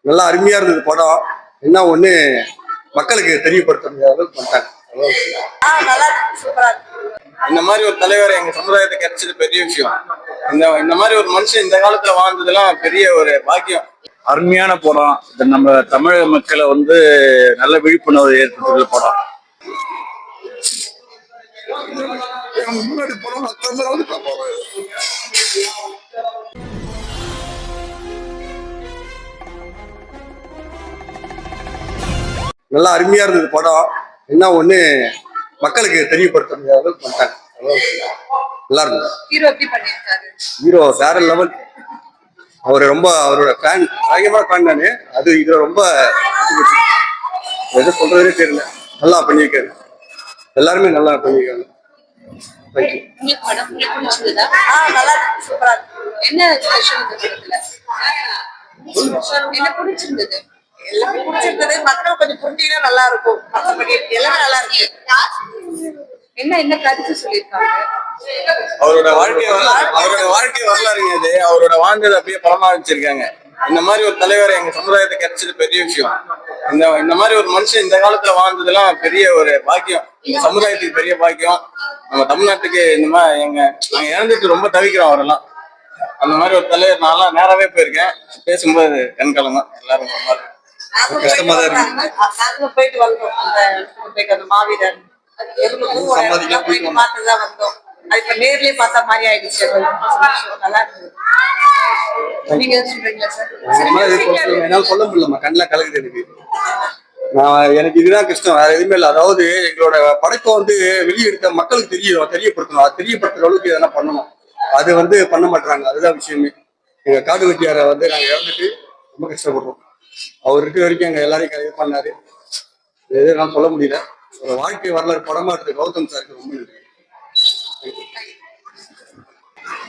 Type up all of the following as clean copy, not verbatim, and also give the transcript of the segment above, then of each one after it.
நல்லா அருமையா இருந்தது படம். என்ன ஒண்ணு மக்களுக்கு தெரியப்படுத்த முடியாத அளவுக்கு பண்ணிட்டாங்க. இந்த மாதிரி ஒரு தலைவர் எங்க சமுதாயத்துக்கு கிடைச்சது பெரிய விஷயம். இந்த மாதிரி ஒரு மனுஷன் இந்த காலத்துல வாழ்ந்ததெல்லாம் பெரிய ஒரு பாக்கியம். அருமையான படம். இது நம்ம தமிழக மக்களை வந்து நல்ல விழிப்புணர்வு ஏற்படுத்துகிற படம். நல்லா அருமையா இருந்தது படம். என்ன ஒண்ணு மக்களுக்கு தெரியப்படுத்த முடியாத அளவுக்கு பண்ணிட்டாங்க. நல்லா இருந்தது. ஹீரோ வேற லெவல். அவரு ரொம்ப அவரோட ஃபேன், பயங்கரமான ஃபேன் நானு. அது இதுல ரொம்ப எது சொல்றதே தெரியல. நல்லா பண்ணியிருக்காரு. எல்லாருமே நல்லா பண்ணியிருக்காங்க. மக்கள் கொஞ்சம் புரிஞ்சீங்கன்னா நல்லா இருக்கும். எல்லாமே நல்லா இருக்கு. என்ன கருத்து சொல்லியிருக்காங்க? அவரோட வாழ்க்கை வரலாறுங்க இது. அவரோட வாழ்ந்தது அப்படியே படமா வச்சிருக்காங்க. இந்த மாதிரி ஒரு தலைவர் எங்க சமுதாயத்துக்கு கிடைச்சது பெரிய விஷயம். இந்த மாதிரி ஒரு மனுஷன் இந்த காலத்துல வாழ்ந்ததெல்லாம் பெரிய ஒரு பாக்கியம். இந்த சமுதாயத்துக்கு பெரிய பாக்கியம். நம்ம தமிழ்நாட்டுக்கு இந்த மாதிரி நாங்க இறந்துட்டு ரொம்ப தவிக்கிறோம் அவரெல்லாம். அந்த மாதிரி ஒரு தலைவர் நான்லாம் நேராவே போயிருக்கேன். பேசும்போது கண்கலங்க எல்லாரும் கஷ்டமா தான் இருக்கு. போயிட்டு வந்தோம். அந்த மாவீரன் மாத்ததான் வந்தோம். அது இப்ப நேர்லயே பார்த்த மாதிரி ஆயிடுச்சு. நல்லா இருக்கு. நீங்க சொல்றீங்களா சார்? என்னால சொல்ல முடியலம்மா, கண்ணில் கலக்குது எனக்கு. எனக்கு இதுதான் கஷ்டம், வேற எதுவுமே இல்லை. அதாவது எங்களோட படைப்பை வந்து வெளியெடுத்த மக்களுக்கு தெரியப்படுத்தணும். அது தெரியப்படுத்துற அளவுக்கு எதனா பண்ணணும். அது வந்து பண்ண மாட்டாங்க. அதுதான் விஷயமே. எங்க காடு வெட்டியாரை வந்து நாங்க இறந்துட்டு ரொம்ப கஷ்டப்படுறோம். அவர் இருக்க வரைக்கும் எங்க எல்லாரையும் இது பண்ணாரு. எதுவும் நான் சொல்ல முடியல. ஒரு வாழ்க்கை வரலாறு படமா இருக்கு. கௌதம் சாருக்கு ரொம்ப நன்றி.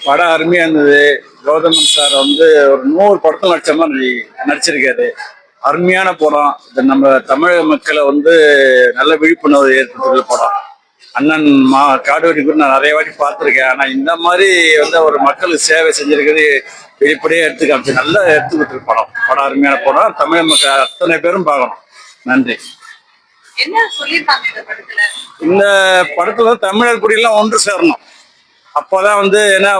படம் அருமையா இருந்தது. கௌதமன் சார் வந்து ஒரு 100 படத்தில் நடிச்ச மாதிரி நடிச்சிருக்காரு. அருமையான படம். இது நம்ம தமிழக மக்களை வந்து நல்ல விழிப்புணர்வு ஏற்படுத்துகிற படம். அண்ணன் காடுவெட்டி கூட நான் நிறைய வாட்டி பார்த்துருக்கேன். ஆனா இந்த மாதிரி வந்து ஒரு மக்களுக்கு சேவை செஞ்சிருக்கிறது வெளிப்படையே எடுத்து காமிச்சு நல்லா எடுத்துக்கிட்டு படம். அருமையான படம். தமிழக மக்கள் அத்தனை பேரும் பார்க்கணும். நன்றி. இந்த படத்துல தமிழர் குடியெல்லாம் ஒன்று சேரணும். அப்போதான் வந்து ஏன்னா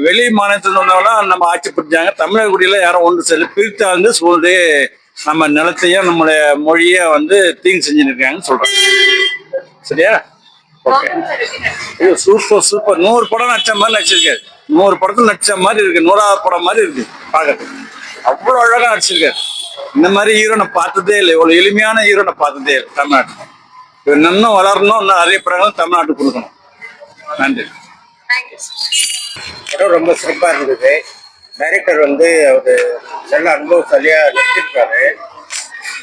வெளி மாநிலத்தில் வந்தவங்களாம் நம்ம ஆட்சி பிடிச்சாங்க. தமிழர் குடியில யாரும் ஒன்று சேர பிரித்தா வந்து சூழ்ந்து நம்ம நிலத்தையும் நம்மளுடைய மொழியை வந்து தீங்கு செஞ்சுன்னு இருக்காங்கன்னு சொல்றேன். சரியா? ஓகே. சூப்பர் 100 படம் நடிச்ச மாதிரி நடிச்சிருக்காரு. 100 படத்துல நடிச்ச மாதிரி இருக்கு. 100வது படம் மாதிரி இருக்கு பார்க்கறதுக்கு. அவ்வளவு அழகா நடிச்சிருக்காரு. இந்த மாதிரி ஹீரோ நான் பார்த்ததே இல்லை. இவ்வளவு எளிமையான ஹீரோ நான் பார்த்ததே இல்லை தமிழ்நாட்டுக்கு. இவர் இன்னும் வளரணும். இன்னும் நிறைய படங்களும் தமிழ்நாட்டுக்கு கொடுக்கணும். நன்றி. படம் ரொம்ப சிறப்பா இருந்தது. டைரக்டர் வந்து அவரு நல்ல அனுபவசாலியா நடிச்சிருக்காரு.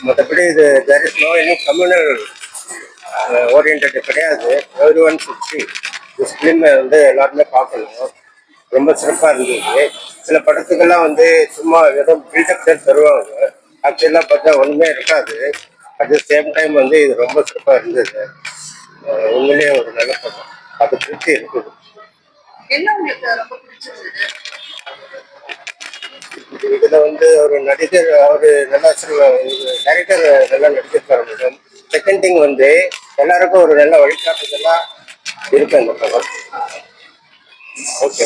மற்றபடி இது there is no any communal orient கிடையாது. எவ்ரி ஒன் சுற்றி ஃபிலிமை வந்து எல்லாருமே பார்க்கணும். ரொம்ப சிறப்பா இருந்தது. சில படத்துக்கெல்லாம் வந்து சும்மா ஏதோ பில்டப் தான் தருவாங்க. ஆக்சுவலாக பார்த்தா ஒன்றுமே இருக்காது. அட் த சேம் டைம் வந்து இது ரொம்ப சிறப்பாக இருந்தது. உண்மையிலேயே ஒரு நல்ல படம். அது திருப்தி இருக்குது. இதுல வந்து ஒரு நடிகர் அவரு நல்லா டைரக்டர் நல்லா நடிச்சிருக்காரு மேடம். செகண்ட் திங் வந்து எல்லாருக்கும் ஒரு நல்ல வழிகாட்டுதலா இருக்கு அந்த படம். ஓகே,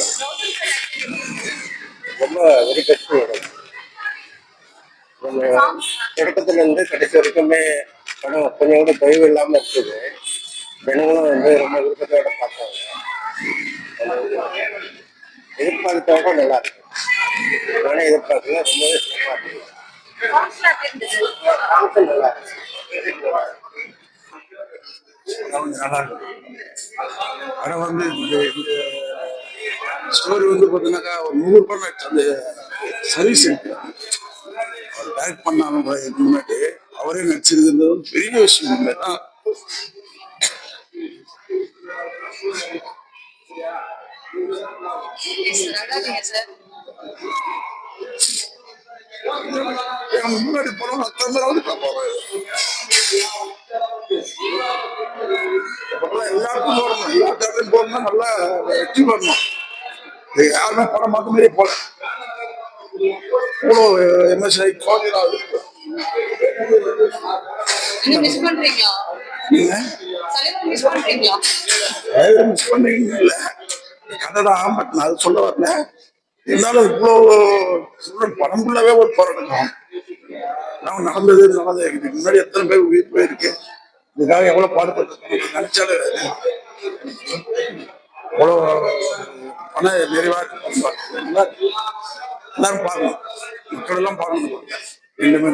ரொம்ப வெரி பெஸ்ட் மேடம். தொடக்கத்துல இருந்து கடைசி வரைக்குமே படம் கொஞ்சம் கூட தொய்வு இல்லாம இருக்குது. ஜனங்களும் வந்து ரொம்ப விருப்பத்தோட பார்த்தாங்க. எதிர்பார்த்தோட நல்லா இருக்கு. நானே எதிர்பார்க்கல. ரொம்பவே சிறப்பா இருக்கு. நல்லா இருக்கு. நல்லா இருக்கு. படம் வந்து இந்த ஸ்டோரி வந்து பார்த்தீங்கன்னாக்கா ஒரு 100 படம் அந்த சர்வீஸ் இருக்கு. அவர் டைரக்ட் பண்ணாலும் கூட இதுக்கு முன்னாடி அவரே நடிச்சிருக்கிறது பெரிய விஷயம் இல்லைன்னா. முன்னாடி படம் எல்லாருக்கும் போடணும். எல்லா தேட்டரும் போடணும். நல்லா வெற்றி பண்ணணும். யாருமே படம் பார்க்க மாதிரியே போல. இவ்வளோ எம்எஸ்ஐ கோவிலாக இருக்கு. நீங்க மிஸ் பண்றீங்களா? நீங்க தலைவர் மிஸ் பண்றீங்களா? மிஸ் பண்ணீங்க இல்லை கதை தான், பட் நான் அது சொல்ல வரல. இருந்தாலும் இவ்வளோ படம் ஃபுல்லாவே ஒரு போராட்டம். நான் நடந்தது இதுக்கு முன்னாடி எத்தனை பேர் உயிர் போயிருக்கு, இதுக்காக எவ்வளவு பாடுபட்டு நினைச்சாலும் அவ்வளோ மன நிறைவா இருக்கு. எல்லாரும் பார்க்கணும், மக்கள் எல்லாம் பார்க்கணும். ரெண்டுமே